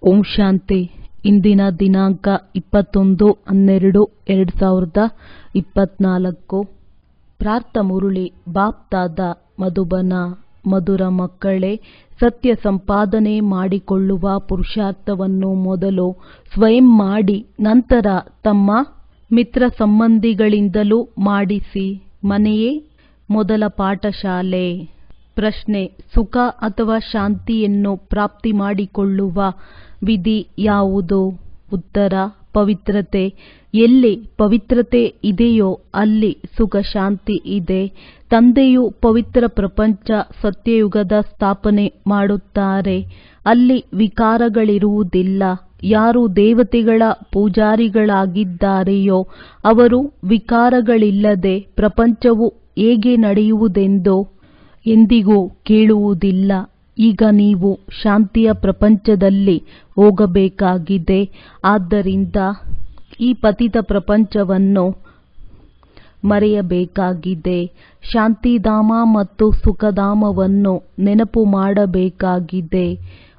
ಓಂ ಶಾಂತಿ. ಇಂದಿನ ದಿನಾಂಕ 21/12/2024. ಪ್ರಾರ್ಥ ಮುರುಳಿ ಬಾಪ್ತಾದ ಮಧುಬನ. ಮಧುರ ಮಕ್ಕಳೇ, ಸತ್ಯ ಸಂಪಾದನೆ ಮಾಡಿಕೊಳ್ಳುವ ಪುರುಷಾರ್ಥವನ್ನು ಮೊದಲು ಸ್ವಯಂ ಮಾಡಿ, ನಂತರ ತಮ್ಮ ಮಿತ್ರ ಸಂಬಂಧಿಗಳಿಂದಲೂ ಮಾಡಿಸಿ. ಮನೆಯೇ ಮೊದಲ ಪಾಠಶಾಲೆ. ಪ್ರಶ್ನೆ: ಸುಖ ಅಥವಾ ಶಾಂತಿಯನ್ನು ಪ್ರಾಪ್ತಿ ಮಾಡಿಕೊಳ್ಳುವ ವಿಧಿ ಯಾವುದು? ಉತ್ತರ: ಪವಿತ್ರತೆ. ಎಲ್ಲಿ ಪವಿತ್ರತೆ ಇದೆಯೋ ಅಲ್ಲಿ ಸುಖ ಶಾಂತಿ ಇದೆ. ತಂದೆಯು ಪವಿತ್ರ ಪ್ರಪಂಚ ಸತ್ಯಯುಗದ ಸ್ಥಾಪನೆ ಮಾಡುತ್ತಾರೆ. ಅಲ್ಲಿ ವಿಕಾರಗಳಿರುವುದಿಲ್ಲ. ಯಾರು ದೇವತೆಗಳ ಪೂಜಾರಿಗಳಾಗಿದ್ದಾರೆಯೋ ಅವರು ವಿಕಾರಗಳಿಲ್ಲದೆ ಪ್ರಪಂಚವು ಹೇಗೆ ನಡೆಯುವುದೆಂದು ಎಂದಿಗೂ ಕೇಳುವುದಿಲ್ಲ. ಈಗ ನೀವು ಶಾಂತಿಯ ಪ್ರಪಂಚದಲ್ಲಿ ಹೋಗಬೇಕಾಗಿದೆ. ಆದ್ದರಿಂದ ಈ ಪತಿತ ಪ್ರಪಂಚವನ್ನು ಮರೆಯಬೇಕಾಗಿದೆ. ಶಾಂತಿಧಾಮ ಮತ್ತು ಸುಖಧಾಮವನ್ನು ನೆನಪು ಮಾಡಬೇಕಾಗಿದೆ.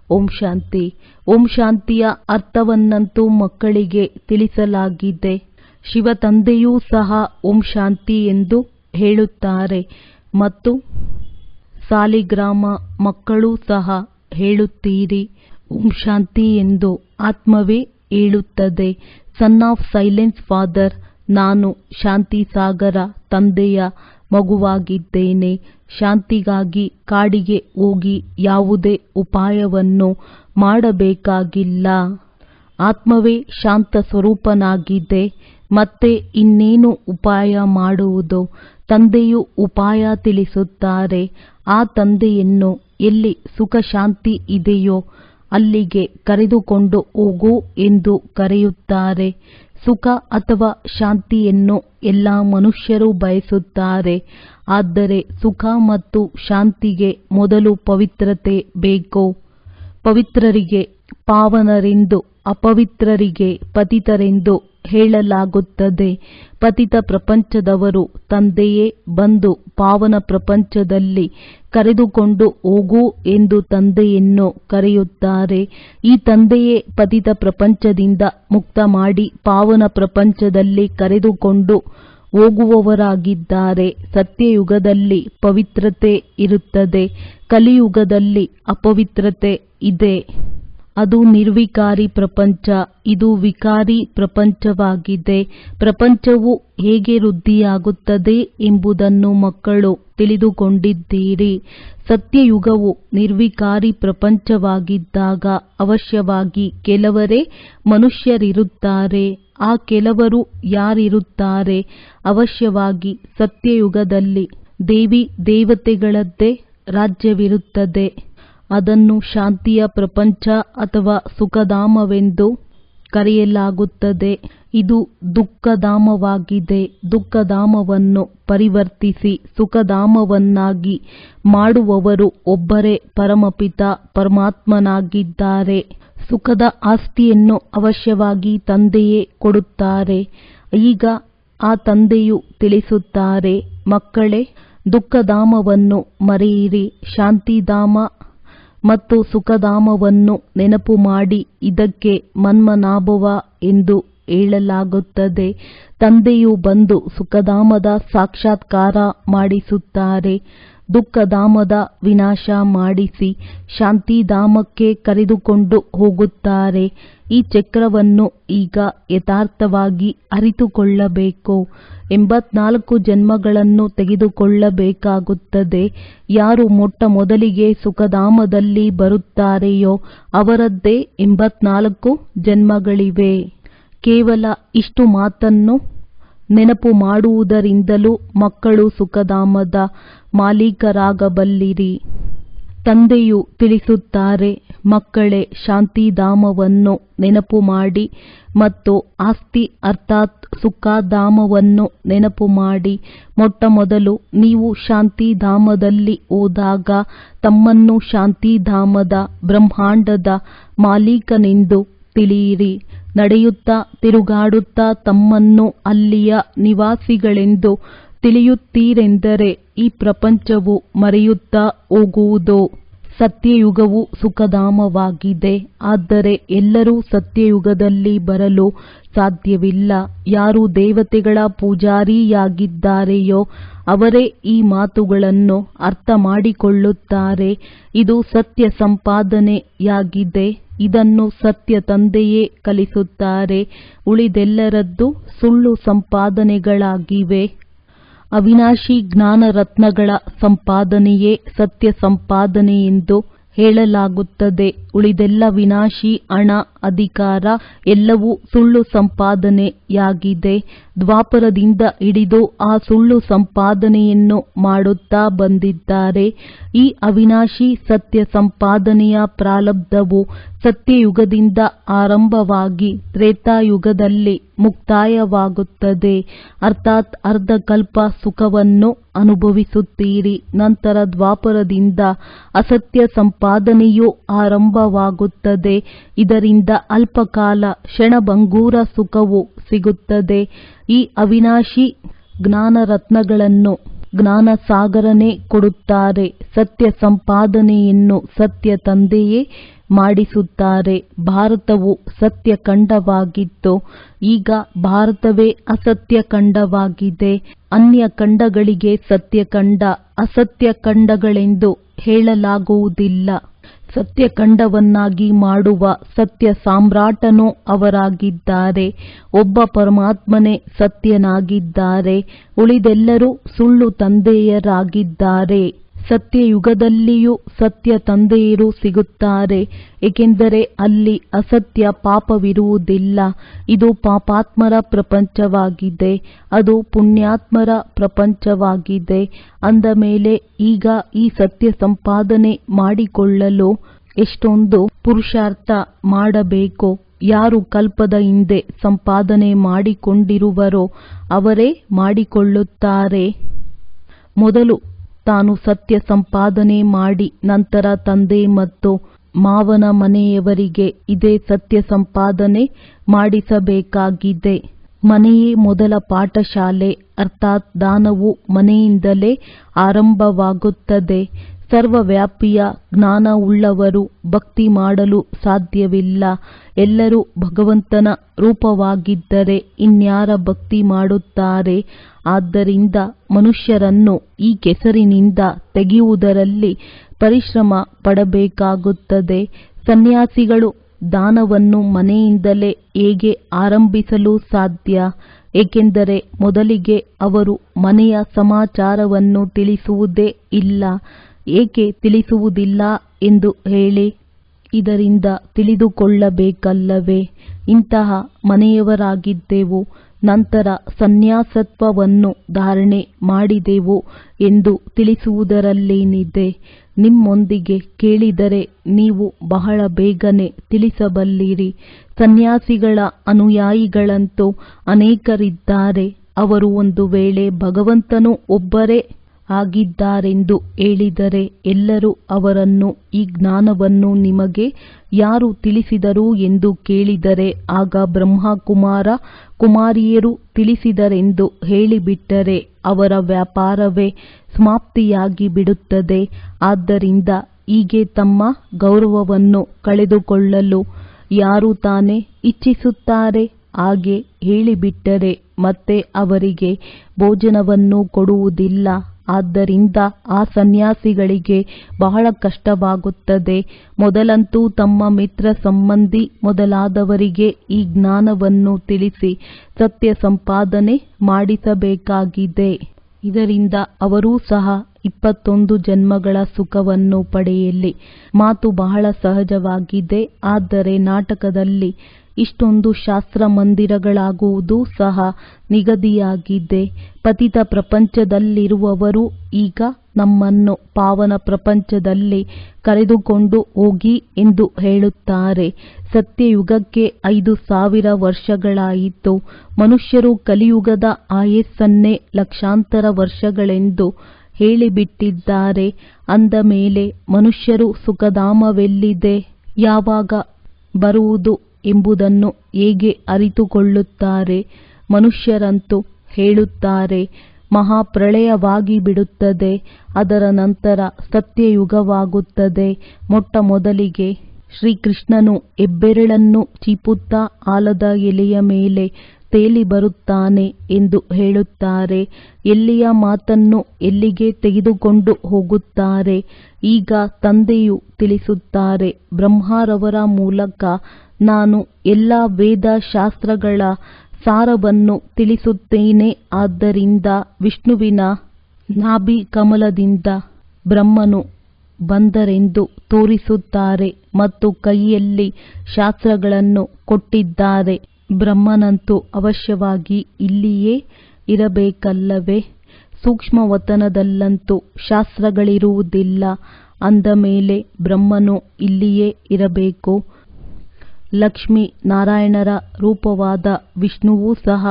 ಓಂ ಶಾಂತಿ. ಓಂ ಶಾಂತಿಯ ಅರ್ಥವನ್ನಂತೂ ಮಕ್ಕಳಿಗೆ ತಿಳಿಸಲಾಗಿದೆ. ಶಿವ ತಂದೆಯೂ ಸಹ ಓಂ ಶಾಂತಿ ಎಂದು ಹೇಳುತ್ತಾರೆ ಮತ್ತು ಸಾಲಿಗ್ರಾಮ ಮಕ್ಕಳೂ ಸಹ ಹೇಳುತ್ತೀರಿ ಓಂ ಶಾಂತಿ ಎಂದು. ಆತ್ಮವೇ ಹೇಳುತ್ತದೆ, ಸನ್ ಆಫ್ ಸೈಲೆನ್ಸ್ ಫಾದರ್, ನಾನು ಶಾಂತಿ ಸಾಗರ ತಂದೆಯ ಮಗುವಾಗಿದ್ದೇನೆ. ಶಾಂತಿಗಾಗಿ ಕಾಡಿಗೆ ಹೋಗಿ ಯಾವುದೇ ಉಪಾಯವನ್ನು ಮಾಡಬೇಕಾಗಿಲ್ಲ. ಆತ್ಮವೇ ಶಾಂತ ಸ್ವರೂಪನಾಗಿದೆ. ಮತ್ತೆ ಇನ್ನೇನು ಉಪಾಯ ಮಾಡುವುದು? ತಂದೆಯು ಉಪಾಯ ತಿಳಿಸುತ್ತಾರೆ. ಆ ತಂದೆಯನ್ನು ಎಲ್ಲಿ ಸುಖ ಶಾಂತಿ ಇದೆಯೋ ಅಲ್ಲಿಗೆ ಕರೆದುಕೊಂಡು ಹೋಗು ಎಂದು ಕರೆಯುತ್ತಾರೆ. ಸುಖ ಅಥವಾ ಶಾಂತಿಯನ್ನು ಎಲ್ಲ ಮನುಷ್ಯರು ಬಯಸುತ್ತಾರೆ. ಆದರೆ ಸುಖ ಮತ್ತು ಶಾಂತಿಗೆ ಮೊದಲು ಪವಿತ್ರತೆ ಬೇಕು. ಪವಿತ್ರರಿಗೆ ಪಾವನರೆಂದು, ಅಪವಿತ್ರರಿಗೆ ಪತಿತರೆಂದು ಹೇಳಲಾಗುತ್ತದೆ. ಪತಿತ ಪ್ರಪಂಚದವರು ತಂದೆಯೇ ಬಂದು ಪಾವನ ಪ್ರಪಂಚದಲ್ಲಿ ಕರೆದುಕೊಂಡು ಹೋಗು ಎಂದು ತಂದೆಯನ್ನು ಕರೆಯುತ್ತಾರೆ. ಈ ತಂದೆಯೇ ಪತಿತ ಪ್ರಪಂಚದಿಂದ ಮುಕ್ತ ಮಾಡಿ ಪಾವನ ಪ್ರಪಂಚದಲ್ಲಿ ಕರೆದುಕೊಂಡು ಹೋಗುವವರಾಗಿದ್ದಾರೆ. ಸತ್ಯಯುಗದಲ್ಲಿ ಪವಿತ್ರತೆ ಇರುತ್ತದೆ. ಕಲಿಯುಗದಲ್ಲಿ ಅಪವಿತ್ರತೆ ಇದೆ. ಅದು ನಿರ್ವಿಕಾರಿ ಪ್ರಪಂಚ. ಇದು ವಿಕಾರಿ ಪ್ರಪಂಚವಾಗಿದೆ. ಪ್ರಪಂಚವು ಹೇಗೆ ವೃದ್ಧಿಯಾಗುತ್ತದೆ ಎಂಬುದನ್ನು ಮಕ್ಕಳು ತಿಳಿದುಕೊಂಡಿದ್ದೀರಿ. ಸತ್ಯಯುಗವು ನಿರ್ವಿಕಾರಿ ಪ್ರಪಂಚವಾಗಿದ್ದಾಗ ಅವಶ್ಯವಾಗಿ ಕೆಲವರೇ ಮನುಷ್ಯರಿರುತ್ತಾರೆ. ಆ ಕೆಲವರು ಯಾರಿರುತ್ತಾರೆ? ಅವಶ್ಯವಾಗಿ ಸತ್ಯಯುಗದಲ್ಲಿ ದೇವಿ ದೇವತೆಗಳದ್ದೇ ರಾಜ್ಯವಿರುತ್ತದೆ. ಅದನ್ನು ಶಾಂತಿಯ ಪ್ರಪಂಚ ಅಥವಾ ಸುಖಧಾಮವೆಂದು ಕರೆಯಲಾಗುತ್ತದೆ. ಇದು ದುಃಖಧಾಮವಾಗಿದೆ. ದುಃಖಧಾಮವನ್ನು ಪರಿವರ್ತಿಸಿ ಸುಖಧಾಮವನ್ನಾಗಿ ಮಾಡುವವರು ಒಬ್ಬರೇ ಪರಮಪಿತ ಪರಮಾತ್ಮನಾಗಿದ್ದಾರೆ. ಸುಖದ ಆಸ್ತಿಯನ್ನು ಅವಶ್ಯವಾಗಿ ತಂದೆಯೇ ಕೊಡುತ್ತಾರೆ. ಈಗ ಆ ತಂದೆಯು ತಿಳಿಸುತ್ತಾರೆ, ಮಕ್ಕಳೇ, ದುಃಖಧಾಮವನ್ನು ಮರೆಯಿರಿ. ಶಾಂತಿಧಾಮ ಮತ್ತು ಸುಖಧಾಮವನ್ನು ನೆನಪು ಮಾಡಿ. ಇದಕ್ಕೆ ಮನ್ಮನಾಭವ ಎಂದು ಹೇಳಲಾಗುತ್ತದೆ. ತಂದೆಯು ಬಂದು ಸುಖಧಾಮದ ಸಾಕ್ಷಾತ್ಕಾರ ಮಾಡಿಸುತ್ತಾರೆ. ದುಃಖಧಾಮದ ವಿನಾಶ ಮಾಡಿಸಿ ಶಾಂತಿಧಾಮಕ್ಕೆ ಕರೆದುಕೊಂಡು ಹೋಗುತ್ತಾರೆ. ಈ ಚಕ್ರವನ್ನು ಈಗ ಯಥಾರ್ಥವಾಗಿ ಅರಿತುಕೊಳ್ಳಬೇಕು. 84 ಜನ್ಮಗಳನ್ನು ತೆಗೆದುಕೊಳ್ಳಬೇಕಾಗುತ್ತದೆ. ಯಾರು ಮೊಟ್ಟ ಮೊದಲಿಗೆ ಸುಖಧಾಮದಲ್ಲಿ ಬರುತ್ತಾರೆಯೋ ಅವರದ್ದೇ 84 ಜನ್ಮಗಳಿವೆ. ಕೇವಲ ಇಷ್ಟು ಮಾತನ್ನು ನೆನಪು ಮಾಡುವುದರಿಂದಲೂ ಮಕ್ಕಳು ಸುಖಧಾಮದ ಮಾಲೀಕರಾಗಬಲ್ಲಿರಿ. ತಂದೆಯು ತಿಳಿಸುತ್ತಾರೆ, ಮಕ್ಕಳೇ, ಶಾಂತಿಧಾಮವನ್ನು ನೆನಪು ಮಾಡಿ ಮತ್ತು ಆಸ್ತಿ ಅರ್ಥಾತ್ ಸುಖಧಾಮವನ್ನು ನೆನಪು ಮಾಡಿ. ಮೊಟ್ಟ ಮೊದಲು ನೀವು ಶಾಂತಿಧಾಮದಲ್ಲಿ ಹೋದಾಗ ತಮ್ಮನ್ನು ಶಾಂತಿಧಾಮದ ಬ್ರಹ್ಮಾಂಡದ ಮಾಲೀಕನೆಂದು ತಿಳಿಯಿರಿ. ನಡೆಯುತ್ತಾ ತಿರುಗಾಡುತ್ತಾ ತಮ್ಮನ್ನು ಅಲ್ಲಿಯ ನಿವಾಸಿಗಳೆಂದು ತಿಳಿಯುತ್ತೀರೆಂದರೆ ಈ ಪ್ರಪಂಚವು ಮರೆಯುತ್ತಾ ಹೋಗುವುದು. ಸತ್ಯಯುಗವು ಸುಖಧಾಮವಾಗಿದೆ. ಆದರೆ ಎಲ್ಲರೂ ಸತ್ಯಯುಗದಲ್ಲಿ ಬರಲು ಸಾಧ್ಯವಿಲ್ಲ. ಯಾರು ದೇವತೆಗಳ ಪೂಜಾರಿಯಾಗಿದ್ದಾರೆಯೋ ಅವರೇ ಈ ಮಾತುಗಳನ್ನು ಅರ್ಥ ಮಾಡಿಕೊಳ್ಳುತ್ತಾರೆ. ಇದು ಸತ್ಯ ಸಂಪಾದನೆಯಾಗಿದೆ. ಇದನ್ನು ಸತ್ಯ ತಂದೆಯೇ ಕಲಿಸುತ್ತಾರೆ. ಉಳಿದೆಲ್ಲರದ್ದು ಸುಳ್ಳು ಸಂಪಾದನೆಗಳಾಗಿವೆ. ಅವಿನಾಶಿ ಜ್ಞಾನ ರತ್ನಗಳ ಸಂಪಾದನೆಯೇ ಸತ್ಯ ಸಂಪಾದನೆ ಎಂದು ಹೇಳಲಾಗುತ್ತದೆ. ಉಳಿದೆಲ್ಲ ವಿನಾಶಿ ಹಣ, ಅಧಿಕಾರ ಎಲ್ಲವೂ ಸುಳ್ಳು ಸಂಪಾದನೆಯಾಗಿದೆ. ದ್ವಾಪರದಿಂದ ಹಿಡಿದು ಆ ಸುಳ್ಳು ಸಂಪಾದನೆಯನ್ನು ಮಾಡುತ್ತಾ ಬಂದಿದ್ದಾರೆ. ಈ ಅವಿನಾಶಿ ಸತ್ಯ ಸಂಪಾದನೆಯ ಪ್ರಾರಬ್ಧವು ಸತ್ಯಯುಗದಿಂದ ಆರಂಭವಾಗಿ ತ್ರೇತಾಯುಗದಲ್ಲಿ ಮುಕ್ತಾಯವಾಗುತ್ತದೆ. ಅರ್ಥಾತ್ ಅರ್ಧಕಲ್ಪ ಸುಖವನ್ನು ಅನುಭವಿಸುತ್ತೀರಿ. ನಂತರ ದ್ವಾಪರದಿಂದ ಅಸತ್ಯ ಸಂಪಾದನೆಯೂ ಆರಂಭವಾಗುತ್ತದೆ. ಇದರಿಂದ ಅಲ್ಪಕಾಲ ಕ್ಷಣಭಂಗೂರ ಸುಖವು ಸಿಗುತ್ತದೆ. ಈ ಅವಿನಾಶಿ ಜ್ಞಾನರತ್ನಗಳನ್ನು ಜ್ಞಾನಸಾಗರನೇ ಕೊಡುತ್ತಾರೆ. ಸತ್ಯ ಸಂಪಾದನೆಯನ್ನು ಸತ್ಯ ತಂದೆಯೇ ಮಾಡಿಸುತ್ತಾರೆ. ಭಾರತವು ಸತ್ಯ ಖಂಡವಾಗಿತ್ತು. ಈಗ ಭಾರತವೇ ಅಸತ್ಯ ಖಂಡವಾಗಿದೆ. ಅನ್ಯ ಖಂಡಗಳಿಗೆ ಸತ್ಯ ಖಂಡ, ಅಸತ್ಯ ಖಂಡಗಳೆಂದು ಹೇಳಲಾಗುವುದಿಲ್ಲ. ಸತ್ಯ ಖಂಡವನ್ನಾಗಿ ಮಾಡುವ ಸತ್ಯ ಸಾಮ್ರಾಟನೂ ಅವರಾಗಿದ್ದಾರೆ. ಒಬ್ಬ ಪರಮಾತ್ಮನೇ ಸತ್ಯನಾಗಿದ್ದಾರೆ. ಉಳಿದೆಲ್ಲರೂ ಸುಳ್ಳು ತಂದೆಯರಾಗಿದ್ದಾರೆ. ಸತ್ಯಯುಗದಲ್ಲಿಯೂ ಸತ್ಯ ತಂದೆಯರು ಸಿಗುತ್ತಾರೆ. ಏಕೆಂದರೆ ಅಲ್ಲಿ ಅಸತ್ಯ ಪಾಪವಿರುವುದಿಲ್ಲ. ಇದು ಪಾಪಾತ್ಮರ ಪ್ರಪಂಚವಾಗಿದೆ. ಅದು ಪುಣ್ಯಾತ್ಮರ ಪ್ರಪಂಚವಾಗಿದೆ. ಅಂದ ಮೇಲೆ ಈಗ ಈ ಸತ್ಯ ಸಂಪಾದನೆ ಮಾಡಿಕೊಳ್ಳಲು ಎಷ್ಟೊಂದು ಪುರುಷಾರ್ಥ ಮಾಡಬೇಕು. ಯಾರು ಕಲ್ಪದ ಹಿಂದೆ ಸಂಪಾದನೆ ಮಾಡಿಕೊಂಡಿರುವರೋ ಅವರೇ ಮಾಡಿಕೊಳ್ಳುತ್ತಾರೆ. ಮೊದಲು ತಾನು ಸತ್ಯ ಸಂಪಾದನೆ ಮಾಡಿ ನಂತರ ತಂದೆ ಮತ್ತು ಮಾವನ ಮನೆಯವರಿಗೆ ಇದೇ ಸತ್ಯ ಸಂಪಾದನೆ ಮಾಡಿಸಬೇಕಾಗಿದೆ. ಮನೆಯೇ ಮೊದಲ ಪಾಠಶಾಲೆ. ಅರ್ಥಾತ್ ದಾನವು ಮನೆಯಿಂದಲೇ ಆರಂಭವಾಗುತ್ತದೆ. ಸರ್ವವ್ಯಾಪಿಯ ಜ್ಞಾನವುಳ್ಳವರು ಭಕ್ತಿ ಮಾಡಲು ಸಾಧ್ಯವಿಲ್ಲ. ಎಲ್ಲರೂ ಭಗವಂತನ ರೂಪವಾಗಿದ್ದರೆ ಇನ್ಯಾರ ಭಕ್ತಿ ಮಾಡುತ್ತಾರೆ? ಆದ್ದರಿಂದ ಮನುಷ್ಯರನ್ನು ಈ ಕೆಸರಿನಿಂದ ತೆಗೆಯುವುದರಲ್ಲಿ ಪರಿಶ್ರಮ ಪಡಬೇಕಾಗುತ್ತದೆ. ಸನ್ಯಾಸಿಗಳು ದಾನವನ್ನು ಮನೆಯಿಂದಲೇ ಹೇಗೆ ಆರಂಭಿಸಲು ಸಾಧ್ಯ? ಏಕೆಂದರೆ ಮೊದಲಿಗೆ ಅವರು ಮನೆಯ ಸಮಾಚಾರವನ್ನು ತಿಳಿಸುವುದೇ ಇಲ್ಲ. ಏಕೆ ತಿಳಿಸುವುದಿಲ್ಲ ಎಂದು ಹೇಳಿ? ಇದರಿಂದ ತಿಳಿದುಕೊಳ್ಳಬೇಕಲ್ಲವೇ? ಇಂತಹ ಮನೆಯವರಾಗಿದ್ದೆವು, ನಂತರ ಸನ್ಯಾಸತ್ವವನ್ನು ಧಾರಣೆ ಮಾಡಿದೆವು ಎಂದು ತಿಳಿಸುವುದರಲ್ಲೇನಿದೆ? ನಿಮ್ಮೊಂದಿಗೆ ಕೇಳಿದರೆ ನೀವು ಬಹಳ ಬೇಗನೆ ತಿಳಿಸಬಲ್ಲಿರಿ. ಸನ್ಯಾಸಿಗಳ ಅನುಯಾಯಿಗಳಂತೂ ಅನೇಕರಿದ್ದಾರೆ. ಅವರು ಒಂದು ವೇಳೆ ಭಗವಂತನು ಒಬ್ಬರೇ ಆಗಿದ್ದಾರೆಂದು ಹೇಳಿದರೆ ಎಲ್ಲರೂ ಅವರನ್ನು ಈ ಜ್ಞಾನವನ್ನು ನಿಮಗೆ ಯಾರು ತಿಳಿಸಿದರು ಎಂದು ಕೇಳಿದರೆ ಆಗ ಬ್ರಹ್ಮ ಕುಮಾರ ಕುಮಾರಿಯರು ತಿಳಿಸಿದರೆಂದು ಹೇಳಿಬಿಟ್ಟರೆ ಅವರ ವ್ಯಾಪಾರವೇ ಸಮಾಪ್ತಿಯಾಗಿ ಬಿಡುತ್ತದೆ. ಆದ್ದರಿಂದ ಹೀಗೆ ತಮ್ಮ ಗೌರವವನ್ನು ಕಳೆದುಕೊಳ್ಳಲು ಯಾರು ತಾನೇ ಇಚ್ಛಿಸುತ್ತಾರೆ? ಹಾಗೆ ಹೇಳಿಬಿಟ್ಟರೆ ಮತ್ತೆ ಅವರಿಗೆ ಭೋಜನವನ್ನು ಕೊಡುವುದಿಲ್ಲ. ಆದ್ದರಿಂದ ಆ ಸನ್ಯಾಸಿಗಳಿಗೆ ಬಹಳ ಕಷ್ಟವಾಗುತ್ತದೆ. ಮೊದಲಂತೂ ತಮ್ಮ ಮಿತ್ರ ಸಂಬಂಧಿ ಮೊದಲಾದವರಿಗೆ ಈ ಜ್ಞಾನವನ್ನು ತಿಳಿಸಿ ಸತ್ಯ ಸಂಪಾದನೆ ಮಾಡಿಸಬೇಕಾಗಿದೆ. ಇದರಿಂದ ಅವರೂ ಸಹ 21 ಜನ್ಮಗಳ ಸುಖವನ್ನು ಪಡೆಯಲಿ. ಮಾತು ಬಹಳ ಸಹಜವಾಗಿದೆ. ಆದರೆ ನಾಟಕದಲ್ಲಿ ಇಷ್ಟೊಂದು ಶಾಸ್ತ್ರ ಮಂದಿರಗಳಾಗುವುದು ಸಹ ನಿಗದಿಯಾಗಿದೆ. ಪತಿತ ಪ್ರಪಂಚದಲ್ಲಿರುವವರು ಈಗ ನಮ್ಮನ್ನು ಪಾವನ ಪ್ರಪಂಚದಲ್ಲಿ ಕರೆದುಕೊಂಡು ಹೋಗಿ ಎಂದು ಹೇಳುತ್ತಾರೆ. ಸತ್ಯಯುಗಕ್ಕೆ 5000 ವರ್ಷಗಳಾಯಿತು. ಮನುಷ್ಯರು ಕಲಿಯುಗದ ಆಯಸ್ಸನ್ನೇ ಲಕ್ಷಾಂತರ ವರ್ಷಗಳೆಂದು ಹೇಳಿಬಿಟ್ಟಿದ್ದಾರೆ. ಅಂದ ಮೇಲೆ ಮನುಷ್ಯರು ಸುಖಧಾಮವೆಲ್ಲಿದೆ, ಯಾವಾಗ ಬರುವುದು ಎಂಬುದನ್ನು ಹೇಗೆ ಅರಿತುಕೊಳ್ಳುತ್ತಾರೆ? ಮನುಷ್ಯರಂತೂ ಹೇಳುತ್ತಾರೆ, ಮಹಾಪ್ರಳಯವಾಗಿ ಬಿಡುತ್ತದೆ. ಅದರ ನಂತರ ಸತ್ಯಯುಗವಾಗುತ್ತದೆ. ಮೊಟ್ಟ ಮೊದಲಿಗೆ ಶ್ರೀಕೃಷ್ಣನು ಹೆಬ್ಬೆರಳನ್ನು ಚೀಪುತ್ತಾ ಆಲದ ಎಲೆಯ ಮೇಲೆ ತೇಲಿ ಬರುತ್ತಾನೆ ಎಂದು ಹೇಳುತ್ತಾರೆ. ಎಲ್ಲಿಯ ಮಾತನ್ನು ಎಲ್ಲಿಗೆ ತೆಗೆದುಕೊಂಡು ಹೋಗುತ್ತಾರೆ. ಈಗ ತಂದೆಯು ತಿಳಿಸುತ್ತಾರೆ, ಬ್ರಹ್ಮರವರ ಮೂಲಕ ನಾನು ಎಲ್ಲ ವೇದ ಶಾಸ್ತ್ರಗಳ ಸಾರವನ್ನು ತಿಳಿಸುತ್ತೇನೆ. ಆದ್ದರಿಂದ ವಿಷ್ಣುವಿನ ನಾಭಿ ಕಮಲದಿಂದ ಬ್ರಹ್ಮನು ಬಂದರೆಂದು ತೋರಿಸುತ್ತಾರೆ ಮತ್ತು ಕೈಯಲ್ಲಿ ಶಾಸ್ತ್ರಗಳನ್ನು ಕೊಟ್ಟಿದ್ದಾರೆ. ಬ್ರಹ್ಮನಂತೂ ಅವಶ್ಯವಾಗಿ ಇಲ್ಲಿಯೇ ಇರಬೇಕಲ್ಲವೇ? ಸೂಕ್ಷ್ಮವತನದಲ್ಲಂತೂ ಶಾಸ್ತ್ರಗಳಿರುವುದಿಲ್ಲ. ಅಂದ ಮೇಲೆ ಬ್ರಹ್ಮನು ಇಲ್ಲಿಯೇ ಇರಬೇಕು. ಲಕ್ಷ್ಮೀ ನಾರಾಯಣರ ರೂಪವಾದ ವಿಷ್ಣುವೂ ಸಹ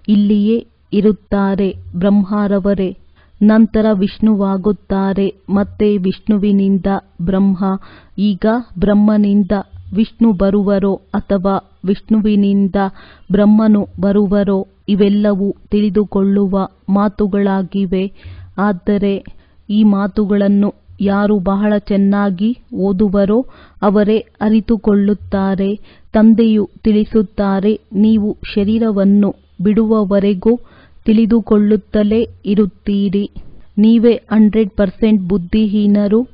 ಇಲ್ಲಿಯೇ ಇರುತ್ತಾರೆ. ಬ್ರಹ್ಮರವರೇ ನಂತರ ವಿಷ್ಣುವಾಗುತ್ತಾರೆ. ಮತ್ತೆ ವಿಷ್ಣುವಿನಿಂದ ಬ್ರಹ್ಮ. ಈಗ ಬ್ರಹ್ಮನಿಂದ ವಿಷ್ಣು ಬರುವರೋ ಅಥವಾ ವಿಷ್ಣುವಿನಿಂದ ಬ್ರಹ್ಮನು ಬರುವರೋ ಇವೆಲ್ಲವೂ ತಿಳಿದುಕೊಳ್ಳುವ ಮಾತುಗಳಾಗಿವೆ. ಆದರೆ ಈ ಮಾತುಗಳನ್ನು ಯಾರು ಬಹಳ ಚೆನ್ನಾಗಿ ಓದುವರೋ ಅವರೇ ಅರಿತುಕೊಳ್ಳುತ್ತಾರೆ. ತಂದೆಯು ತಿಳಿಸುತ್ತಾರೆ, ನೀವು ಶರೀರವನ್ನು ಬಿಡುವವರೆಗೂ ತಿಳಿದುಕೊಳ್ಳುತ್ತಲೇ ಇರುತ್ತೀರಿ. ನೀವೇ 100% ಬುದ್ಧಿಹೀನರು,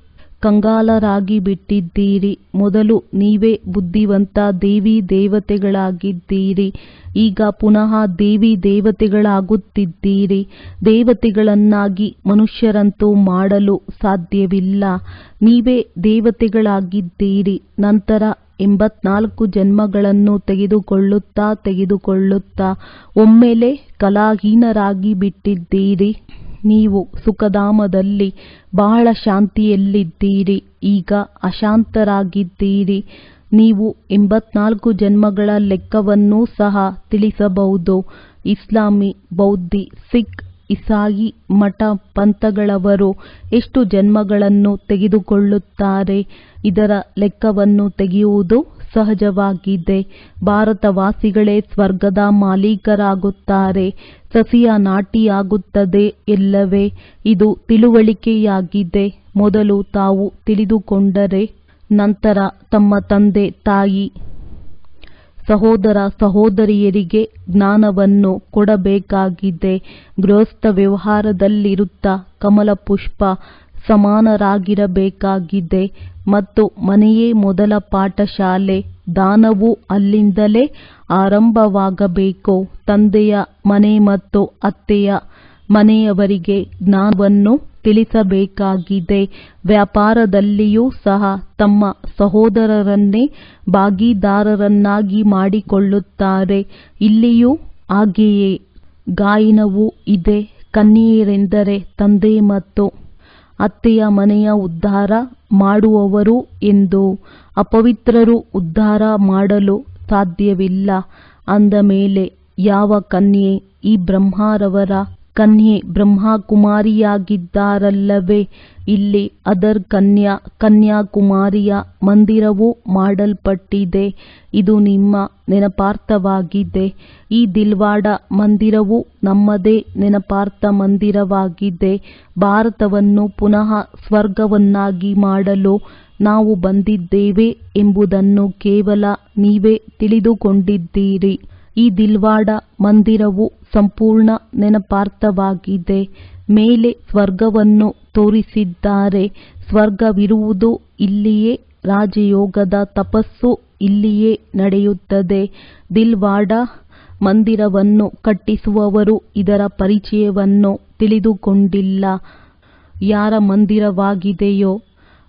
ಕಂಗಾಲರಾಗಿ ಬಿಟ್ಟಿದ್ದೀರಿ. ಮೊದಲು ನೀವೇ ಬುದ್ಧಿವಂತ ದೇವಿ ದೇವತೆಗಳಾಗಿದ್ದೀರಿ. ಈಗ ಪುನಃ ದೇವಿ ದೇವತೆಗಳಾಗುತ್ತಿದ್ದೀರಿ. ದೇವತೆಗಳನ್ನಾಗಿ ಮನುಷ್ಯರಂತೂ ಮಾಡಲು ಸಾಧ್ಯವಿಲ್ಲ. ನೀವೇ ದೇವತೆಗಳಾಗಿದ್ದೀರಿ. ನಂತರ 84 ಜನ್ಮಗಳನ್ನು ತೆಗೆದುಕೊಳ್ಳುತ್ತಾ ಒಮ್ಮೆಲೆ ಕಲಾಹೀನರಾಗಿ ಬಿಟ್ಟಿದ್ದೀರಿ. ನೀವು ಸುಖಧಾಮದಲ್ಲಿ ಬಹಳ ಶಾಂತಿಯಲ್ಲಿದ್ದೀರಿ. ಈಗ ಅಶಾಂತರಾಗಿದ್ದೀರಿ. ನೀವು 84 ಜನ್ಮಗಳ ಲೆಕ್ಕವನ್ನೂ ಸಹ ತಿಳಿಸಬಹುದು. ಇಸ್ಲಾಮಿ, ಬೌದ್ಧಿ, ಸಿಖ್, ಇಸಾಯಿ ಮಠ ಪಂಥಗಳವರು ಎಷ್ಟು ಜನ್ಮಗಳನ್ನು ತೆಗೆದುಕೊಳ್ಳುತ್ತಾರೆ? ಇದರ ಲೆಕ್ಕವನ್ನು ತೆಗೆಯುವುದು ಸಹಜವಾಗಿದೆ. ಭಾರತವಾಸಿಗಳೇ ಸ್ವರ್ಗದ ಮಾಲೀಕರಾಗುತ್ತಾರೆ. ಸಸಿಯ ನಾಟಿಯಾಗುತ್ತದೆ ಎಲ್ಲವೇ? ಇದು ತಿಳುವಳಿಕೆಯಾಗಿದೆ. ಮೊದಲು ತಾವು ತಿಳಿದುಕೊಂಡರೆ ನಂತರ ತಮ್ಮ ತಂದೆ ತಾಯಿ ಸಹೋದರ ಸಹೋದರಿಯರಿಗೆ ಜ್ಞಾನವನ್ನು ಕೊಡಬೇಕಾಗಿದೆ. ಗೃಹಸ್ಥ ವ್ಯವಹಾರದಲ್ಲಿರುತ್ತಾ ಕಮಲ ಪುಷ್ಪ ಸಮಾನರಾಗಿರಬೇಕಾಗಿದೆ. ಮತ್ತು ಮನೆಯೇ ಮೊದಲ ಪಾಠಶಾಲೆ. ದಾನವೂ ಅಲ್ಲಿಂದಲೇ ಆರಂಭವಾಗಬೇಕು. ತಂದೆಯ ಮನೆ ಮತ್ತು ಅತ್ತೆಯ ಮನೆಯವರಿಗೆ ಜ್ಞಾನವನ್ನು ತಿಳಿಸಬೇಕಾಗಿದೆ. ವ್ಯಾಪಾರದಲ್ಲಿಯೂ ಸಹ ತಮ್ಮ ಸಹೋದರರನ್ನೇ ಭಾಗಿದಾರರನ್ನಾಗಿ ಮಾಡಿಕೊಳ್ಳುತ್ತಾರೆ. ಇಲ್ಲಿಯೂ ಹಾಗೆಯೇ ಗಾಯನವೂ ಇದೆ. ಕನ್ಯೆಯರೆಂದರೆ ತಂದೆ ಮತ್ತು ಅತ್ತೆಯ ಮನೆಯ ಉದ್ಧಾರ ಮಾಡುವವರು ಎಂದು. ಅಪವಿತ್ರರು ಉದ್ಧಾರ ಮಾಡಲು ಸಾಧ್ಯವಿಲ್ಲ. ಅಂದ ಮೇಲೆ ಯಾವ ಕನ್ಯೆ? ಈ ಬ್ರಹ್ಮರವರ ಕನ್ಯೆ ಬ್ರಹ್ಮಕುಮಾರಿಯಾಗಿದ್ದಾರಲ್ಲವೇ? ಇಲ್ಲಿ ಅದರ್ ಕನ್ಯಾಕುಮಾರಿಯ ಮಂದಿರವು ಮಾಡಲ್ಪಟ್ಟಿದೆ. ಇದು ನಿಮ್ಮ ನೆನಪಾರ್ಥವಾಗಿದೆ. ಈ ದಿಲ್ವಾಡ ಮಂದಿರವು ನಮ್ಮದೇ ನೆನಪಾರ್ಥ ಮಂದಿರವಾಗಿದೆ. ಭಾರತವನ್ನು ಪುನಃ ಸ್ವರ್ಗವನ್ನಾಗಿ ಮಾಡಲು ನಾವು ಬಂದಿದ್ದೇವೆ ಎಂಬುದನ್ನು ಕೇವಲ ನೀವೇ ತಿಳಿದುಕೊಂಡಿದ್ದೀರಿ. ಈ ದಿಲ್ವಾಡ ಮಂದಿರವು ಸಂಪೂರ್ಣ ನೆನಪಾರ್ಥವಾಗಿದೆ. ಮೇಲೆ ಸ್ವರ್ಗವನ್ನು ತೋರಿಸಿದ್ದಾರೆ. ಸ್ವರ್ಗವಿರುವುದು ಇಲ್ಲಿಯೇ. ರಾಜಯೋಗದ ತಪಸ್ಸು ಇಲ್ಲಿಯೇ ನಡೆಯುತ್ತದೆ. ದಿಲ್ವಾಡ ಮಂದಿರವನ್ನು ಕಟ್ಟಿಸುವವರು ಇದರ ಪರಿಚಯವನ್ನು ತಿಳಿದುಕೊಂಡಿಲ್ಲ. ಯಾರ ಮಂದಿರವಾಗಿದೆಯೋ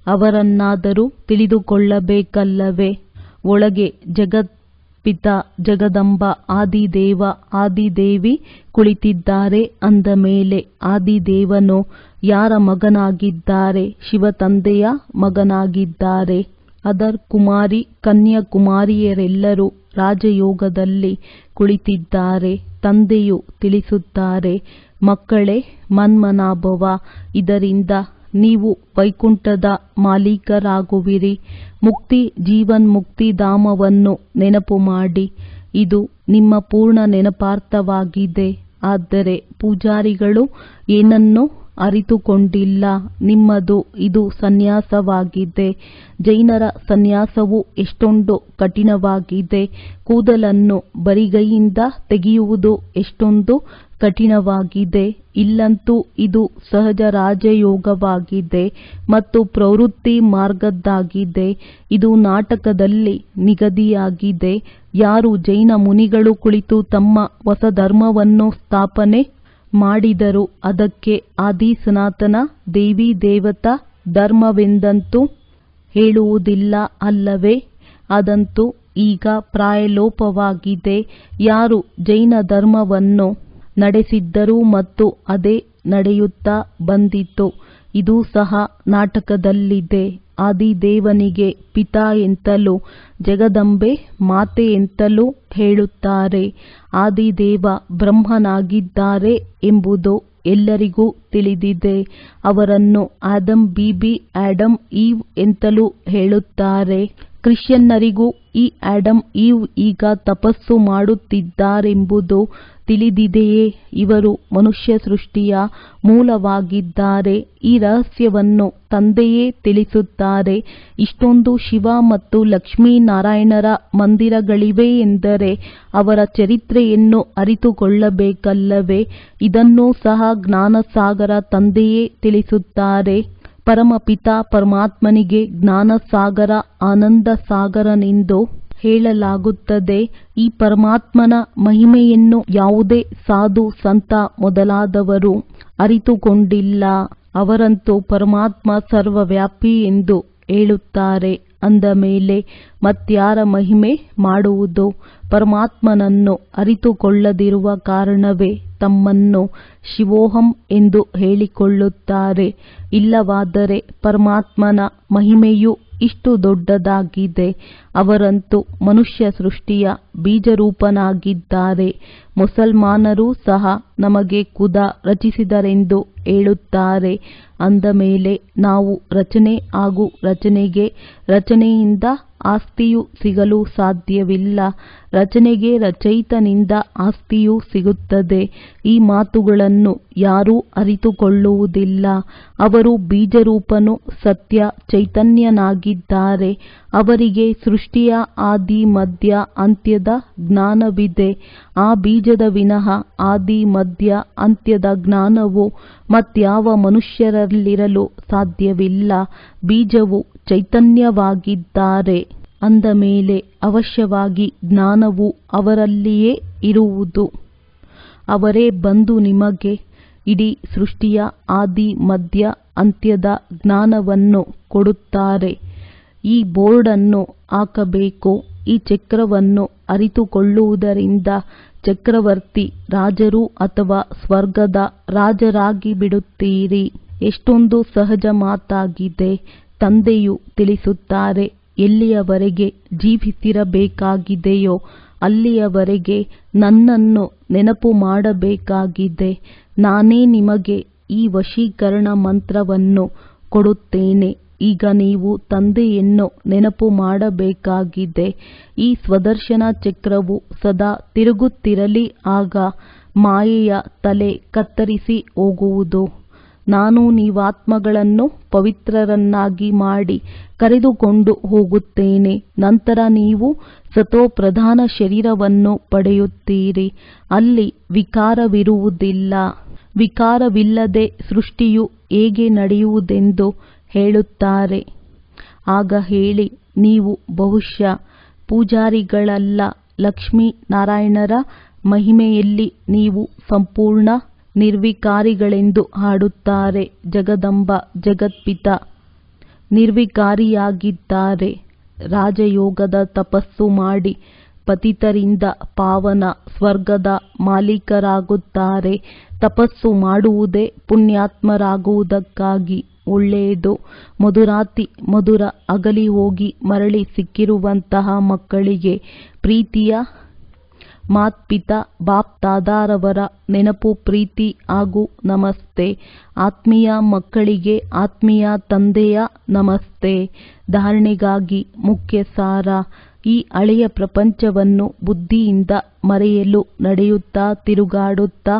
ಅವರನ್ನಾದರೂ ತಿಳಿದುಕೊಳ್ಳಬೇಕಲ್ಲವೇ? ಒಳಗೆ ಜಗತ್ಪಿತ ಜಗದಂಬ ಆದಿದೇವ ಆದಿದೇವಿ ಕುಳಿತಿದ್ದಾರೆ. ಅಂದ ಮೇಲೆ ಆದಿದೇವನು ಯಾರ ಮಗನಾಗಿದ್ದಾರೆ? ಶಿವತಂದೆಯ ಮಗನಾಗಿದ್ದಾರೆ. ಅದರ್ ಕುಮಾರಿ ಕನ್ಯಾಕುಮಾರಿಯರೆಲ್ಲರೂ ರಾಜಯೋಗದಲ್ಲಿ ಕುಳಿತಿದ್ದಾರೆ. ತಂದೆಯು ತಿಳಿಸುತ್ತಾರೆ, ಮಕ್ಕಳೇ, ಮನ್ಮನಾಭವ. ಇದರಿಂದ ನೀವು ವೈಕುಂಠದ ಮಾಲೀಕರಾಗುವಿರಿ. ಮುಕ್ತಿ ಜೀವನ್ಮುಕ್ತಿಧಾಮವನ್ನು ನೆನಪು ಮಾಡಿ. ಇದು ನಿಮ್ಮ ಪೂರ್ಣ ನೆನಪಾರ್ಥವಾಗಿದೆ. ಆದರೆ ಪೂಜಾರಿಗಳು ಏನನ್ನೂ ಅರಿತುಕೊಂಡಿಲ್ಲ. ನಿಮ್ಮದು ಇದು ಸನ್ಯಾಸವಾಗಿದೆ. ಜೈನರ ಸನ್ಯಾಸವು ಎಷ್ಟೊಂದು ಕಠಿಣವಾಗಿದೆ. ಕೂದಲನ್ನು ಬರಿಗೈಯಿಂದ ತೆಗೆಯುವುದು ಎಷ್ಟೊಂದು ಕಠಿಣವಾಗಿದೆ. ಇಲ್ಲಂತೂ ಇದು ಸಹಜ ರಾಜಯೋಗವಾಗಿದೆ ಮತ್ತು ಪ್ರವೃತ್ತಿ ಮಾರ್ಗದ್ದಾಗಿದೆ. ಇದು ನಾಟಕದಲ್ಲಿ ನಿಗದಿಯಾಗಿದೆ. ಯಾರು ಜೈನ ಮುನಿಗಳು ಕುಳಿತು ತಮ್ಮ ಹೊಸ ಧರ್ಮವನ್ನು ಸ್ಥಾಪನೆ ಮಾಡಿದರು ಅದಕ್ಕೆ ಆದಿ ಸನಾತನ ದೇವಿ ದೇವತಾ ಧರ್ಮವೆಂದಂತೂ ಹೇಳುವುದಿಲ್ಲ ಅಲ್ಲವೇ? ಅದಂತೂ ಈಗ ಪ್ರಾಯಲೋಪವಾಗಿದೆ. ಯಾರು ಜೈನ ಧರ್ಮವನ್ನು ನಡೆಸಿದ್ದರು ಮತ್ತು ಅದೇ ನಡೆಯುತ್ತಾ ಬಂದಿತು. ಇದು ಸಹ ನಾಟಕದಲ್ಲಿದೆ. ಆದಿದೇವನಿಗೆ ಪಿತಾ ಎಂತಲೂ ಜಗದಂಬೆ ಮಾತೆ ಎಂತಲೂ ಹೇಳುತ್ತಾರೆ. ಆದಿದೇವ ಬ್ರಹ್ಮನಾಗಿದ್ದಾರೆ ಎಂಬುದು ಎಲ್ಲರಿಗೂ ತಿಳಿದಿದೆ. ಅವರನ್ನು ಆದಮ್ ಬೀಬಿ ಆಡಮ್ ಈವ್ ಎಂತಲೂ ಹೇಳುತ್ತಾರೆ. ಕ್ರಿಶ್ಚಿಯನ್ನರಿಗೂ ಈ ಆಡಮ್ ಈವ್ ಈಗ ತಪಸ್ಸು ಮಾಡುತ್ತಿದ್ದಾರೆಂಬುದು ತಿಳಿದಿದೆಯೇ? ಇವರು ಮನುಷ್ಯ ಸೃಷ್ಟಿಯ ಮೂಲವಾಗಿದ್ದಾರೆ. ಈ ರಹಸ್ಯವನ್ನು ತಂದೆಯೇ ತಿಳಿಸುತ್ತಾರೆ. ಇಷ್ಟೊಂದು ಶಿವ ಮತ್ತು ಲಕ್ಷ್ಮೀನಾರಾಯಣರ ಮಂದಿರಗಳಿವೆ ಎಂದರೆ ಅವರ ಚರಿತ್ರೆಯನ್ನು ಅರಿತುಕೊಳ್ಳಬೇಕಲ್ಲವೇ? ಇದನ್ನೂ ಸಹ ಜ್ಞಾನಸಾಗರ ತಂದೆಯೇ ತಿಳಿಸುತ್ತಾರೆ. ಪರಮಪಿತ ಪರಮಾತ್ಮನಿಗೆ ಜ್ಞಾನಸಾಗರ ಆನಂದ ಸಾಗರನೆಂದು ಹೇಳಲಾಗುತ್ತದೆ. ಈ ಪರಮಾತ್ಮನ ಮಹಿಮೆಯನ್ನು ಯಾವುದೇ ಸಾಧು ಸಂತ ಮೊದಲಾದವರು ಅರಿತುಕೊಂಡಿಲ್ಲ. ಅವರಂತೂ ಪರಮಾತ್ಮ ಸರ್ವವ್ಯಾಪಿ ಎಂದು ಹೇಳುತ್ತಾರೆ. ಅಂದ ಮೇಲೆ ಮತ್ಯಾರ ಮಹಿಮೆ ಮಾಡುವುದು? ಪರಮಾತ್ಮನನ್ನು ಅರಿತುಕೊಳ್ಳದಿರುವ ಕಾರಣವೇ ತಮ್ಮನ್ನು ಶಿವೋಹಂ ಎಂದು ಹೇಳಿಕೊಳ್ಳುತ್ತಾರೆ. ಇಲ್ಲವಾದರೆ ಪರಮಾತ್ಮನ ಮಹಿಮೆಯು ಇಷ್ಟು ದೊಡ್ಡದಾಗಿದೆ. ಅವರಂತೂ ಮನುಷ್ಯ ಸೃಷ್ಟಿಯ ಬೀಜರೂಪನಾಗಿದ್ದಾರೆ. ಮುಸಲ್ಮಾನರೂ ಸಹ ನಮಗೆ ಖುದಾ ರಚಿಸಿದರೆಂದು ಹೇಳುತ್ತಾರೆ. ಅಂದ ಮೇಲೆ ನಾವು ರಚನೆ ಹಾಗೂ ರಚನೆಗೆ ರಚನೆಯಿಂದ ಆಸ್ತಿಯು ಸಿಗಲು ಸಾಧ್ಯವಿಲ್ಲ. ರಚನೆಗೆ ರಚಯಿತನಿಂದ ಆಸ್ತಿಯು ಸಿಗುತ್ತದೆ. ಈ ಮಾತುಗಳನ್ನು ಯಾರೂ ಅರಿತುಕೊಳ್ಳುವುದಿಲ್ಲ. ಅವರು ಬೀಜರೂಪನು ಸತ್ಯ ಚೈತನ್ಯನಾಗಿದ್ದಾರೆ. ಅವರಿಗೆ ಸೃಷ್ಟಿಯ ಆದಿ ಮಧ್ಯ ಅಂತ್ಯದ ಜ್ಞಾನವಿದೆ. ಆ ಬೀಜದ ವಿನಃ ಆದಿ ಮಧ್ಯ ಅಂತ್ಯದ ಜ್ಞಾನವು ಮತ್ಯಾವ ಮನುಷ್ಯರಲ್ಲಿರಲು ಸಾಧ್ಯವಿಲ್ಲ. ಬೀಜವು ಚೈತನ್ಯವಾಗಿದ್ದಾರೆ. ಅಂದ ಮೇಲೆ ಅವಶ್ಯವಾಗಿ ಜ್ಞಾನವು ಅವರಲ್ಲಿಯೇ ಇರುವುದು. ಅವರೇ ಬಂದು ನಿಮಗೆ ಇಡೀ ಸೃಷ್ಟಿಯ ಆದಿ ಮಧ್ಯ ಅಂತ್ಯದ ಜ್ಞಾನವನ್ನು ಕೊಡುತ್ತಾರೆ. ಈ ಬೋರ್ಡನ್ನು ಹಾಕಬೇಕು. ಈ ಚಕ್ರವನ್ನು ಅರಿತುಕೊಳ್ಳುವುದರಿಂದ ಚಕ್ರವರ್ತಿ ರಾಜರು ಅಥವಾ ಸ್ವರ್ಗದ ರಾಜರಾಗಿ ಬಿಡುತ್ತೀರಿ. ಎಷ್ಟೊಂದು ಸಹಜ ಮಾತಾಗಿದೆ. ತಂದೆಯು ತಿಳಿಸುತ್ತಾರೆ, ಎಲ್ಲಿಯವರೆಗೆ ಜೀವಿಸಿರಬೇಕಾಗಿದೆಯೋ ಅಲ್ಲಿಯವರೆಗೆ ನನ್ನನ್ನು ನೆನಪು ಮಾಡಬೇಕಾಗಿದೆ. ನಾನೇ ನಿಮಗೆ ಈ ವಶೀಕರಣ ಮಂತ್ರವನ್ನು ಕೊಡುತ್ತೇನೆ. ಈಗ ನೀವು ತಂದೆಯನ್ನು ನೆನಪು ಮಾಡಬೇಕಾಗಿದೆ. ಈ ಸ್ವದರ್ಶನ ಚಕ್ರವು ಸದಾ ತಿರುಗುತ್ತಿರಲಿ. ಆಗ ಮಾಯೆಯ ತಲೆ ಕತ್ತರಿಸಿ ಹೋಗುವುದು. ನಾನು ನೀವಾತ್ಮಗಳನ್ನು ಪವಿತ್ರರನ್ನಾಗಿ ಮಾಡಿ ಕರೆದುಕೊಂಡು ಹೋಗುತ್ತೇನೆ. ನಂತರ ನೀವು ಸತೋಪ್ರಧಾನ ಶರೀರವನ್ನು ಪಡೆಯುತ್ತೀರಿ. ಅಲ್ಲಿ ವಿಕಾರವಿರುವುದಿಲ್ಲ. ವಿಕಾರವಿಲ್ಲದೆ ಸೃಷ್ಟಿಯು ಹೇಗೆ ನಡೆಯುವುದೆಂದು ಹೇಳುತ್ತಾರೆ. ಆಗ ಹೇಳಿ, ನೀವು ಬಹುಶಃ ಪೂಜಾರಿಗಳಲ್ಲ. ಲಕ್ಷ್ಮೀ ನಾರಾಯಣರ ಮಹಿಮೆಯಲ್ಲಿ ನೀವು ಸಂಪೂರ್ಣ ನಿರ್ವಿಕಾರಿಗಳೆಂದು ಹಾಡುತ್ತಾರೆ. ಜಗದಂಬ ಜಗತ್ಪಿತ ನಿರ್ವಿಕಾರಿಯಾಗಿದ್ದಾರೆ. ರಾಜಯೋಗದ ತಪಸ್ಸು ಮಾಡಿ ಪತಿತರಿಂದ ಪಾವನ ಸ್ವರ್ಗದ ಮಾಲೀಕರಾಗುತ್ತಾರೆ. ತಪಸ್ಸು ಮಾಡುವುದೇ ಪುಣ್ಯಾತ್ಮರಾಗುವುದಕ್ಕಾಗಿ. ಒಳ್ಳೆಯದು. ಮಧುರಾತಿ ಮಧುರ ಅಗಲಿ ಹೋಗಿ ಮರಳಿ ಸಿಕ್ಕಿರುವಂತಹ ಮಕ್ಕಳಿಗೆ ಪ್ರೀತಿಯ ಮಾತ್ಪಿತಾ ಬಾಪ್ ದಾದಾರವರ ನೆನಪು, ಪ್ರೀತಿ ಹಾಗೂ ನಮಸ್ತೆ. ಆತ್ಮೀಯ ಮಕ್ಕಳಿಗೆ ಆತ್ಮೀಯ ತಂದೆಯ ನಮಸ್ತೆ. ಧಾರಣೆಗಾಗಿ ಮುಖ್ಯ ಸಾರ. ಈ ಹಳೆಯ ಪ್ರಪಂಚವನ್ನು ಬುದ್ಧಿಯಿಂದ ಮರೆಯಲು ನಡೆಯುತ್ತಾ ತಿರುಗಾಡುತ್ತಾ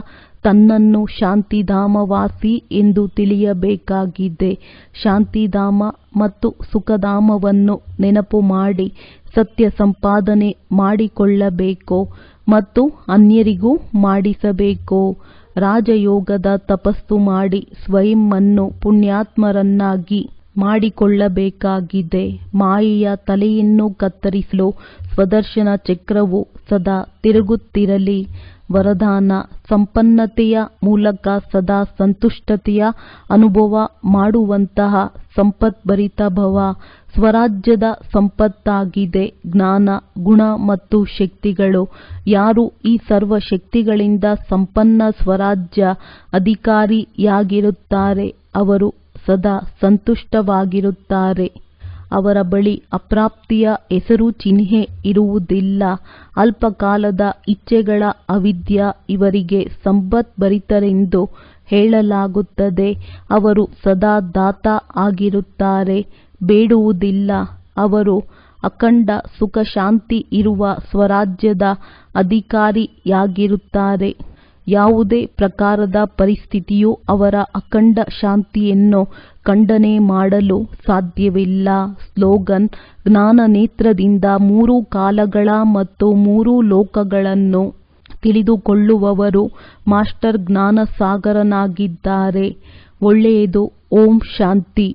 ತನ್ನನ್ನು ಶಾಂತಿಧಾಮವಾಸಿ ಎಂದು ತಿಳಿಯಬೇಕಾಗಿದೆ. ಶಾಂತಿಧಾಮ ಮತ್ತು ಸುಖಧಾಮವನ್ನು ನೆನಪು ಮಾಡಿ ಸತ್ಯ ಸಂಪಾದನೆ ಮಾಡಿಕೊಳ್ಳಬೇಕು ಮತ್ತು ಅನ್ಯರಿಗೂ ಮಾಡಿಸಬೇಕು. ರಾಜಯೋಗದ ತಪಸ್ಸು ಮಾಡಿ ಸ್ವಯಂವನ್ನು ಪುಣ್ಯಾತ್ಮರನ್ನಾಗಿ ಮಾಡಿಕೊಳ್ಳಬೇಕಾಗಿದೆ. ಮಾಯೆಯ ತಲೆಯನ್ನು ಕತ್ತರಿಸಲು ಸ್ವದರ್ಶನ ಚಕ್ರವು ಸದಾ ತಿರುಗುತ್ತಿರಲಿ. ವರದಾನ: ಸಂಪನ್ನತೆಯ ಮೂಲಕ ಸದಾ ಸಂತುಷ್ಟತೆಯ ಅನುಭವ ಮಾಡುವಂತಹ ಸಂಪದ್ಭರಿತ ಭವ. ಸ್ವರಾಜ್ಯದ ಸಂಪತ್ತಾಗಿದೆ ಜ್ಞಾನ, ಗುಣ ಮತ್ತು ಶಕ್ತಿಗಳು. ಯಾರು ಈ ಸರ್ವ ಶಕ್ತಿಗಳಿಂದ ಸಂಪನ್ನ ಸ್ವರಾಜ್ಯ ಅಧಿಕಾರಿಯಾಗಿರುತ್ತಾರೆ ಅವರು ಸದಾ ಸಂತುಷ್ಟವಾಗಿರುತ್ತಾರೆ. ಅವರ ಬಳಿ ಅಪ್ರಾಪ್ತಿಯ ಹೆಸರು ಚಿಹ್ನೆ ಇರುವುದಿಲ್ಲ. ಅಲ್ಪಕಾಲದ ಇಚ್ಛೆಗಳ ಅವಿದ್ಯ ಇವರಿಗೆ ಸಂಪದ್ಭರಿತರೆಂದು ಹೇಳಲಾಗುತ್ತದೆ. ಅವರು ಸದಾ ದಾತ ಆಗಿರುತ್ತಾರೆ, ಬೇಡುವುದಿಲ್ಲ. ಅವರು ಅಖಂಡ ಸುಖ ಶಾಂತಿ ಇರುವ ಸ್ವರಾಜ್ಯದ ಅಧಿಕಾರಿಯಾಗಿರುತ್ತಾರೆ. ಯಾವುದೇ ಪ್ರಕಾರದ ಪರಿಸ್ಥಿತಿಯು ಅವರ ಅಖಂಡ ಶಾಂತಿಯನ್ನು ಖಂಡನೆ ಮಾಡಲು ಸಾಧ್ಯವಿಲ್ಲ. ಸ್ಲೋಗನ್: ಜ್ಞಾನ ನೇತ್ರದಿಂದ 3 ಕಾಲಗಳ ಮತ್ತು 3 ಲೋಕಗಳನ್ನು ತಿಳಿದುಕೊಳ್ಳುವವರು ಮಾಸ್ಟರ್ ಜ್ಞಾನ ಸಾಗರನಾಗಿದ್ದಾರೆ. ಒಳ್ಳೆಯದು. ಓಂ ಶಾಂತಿ.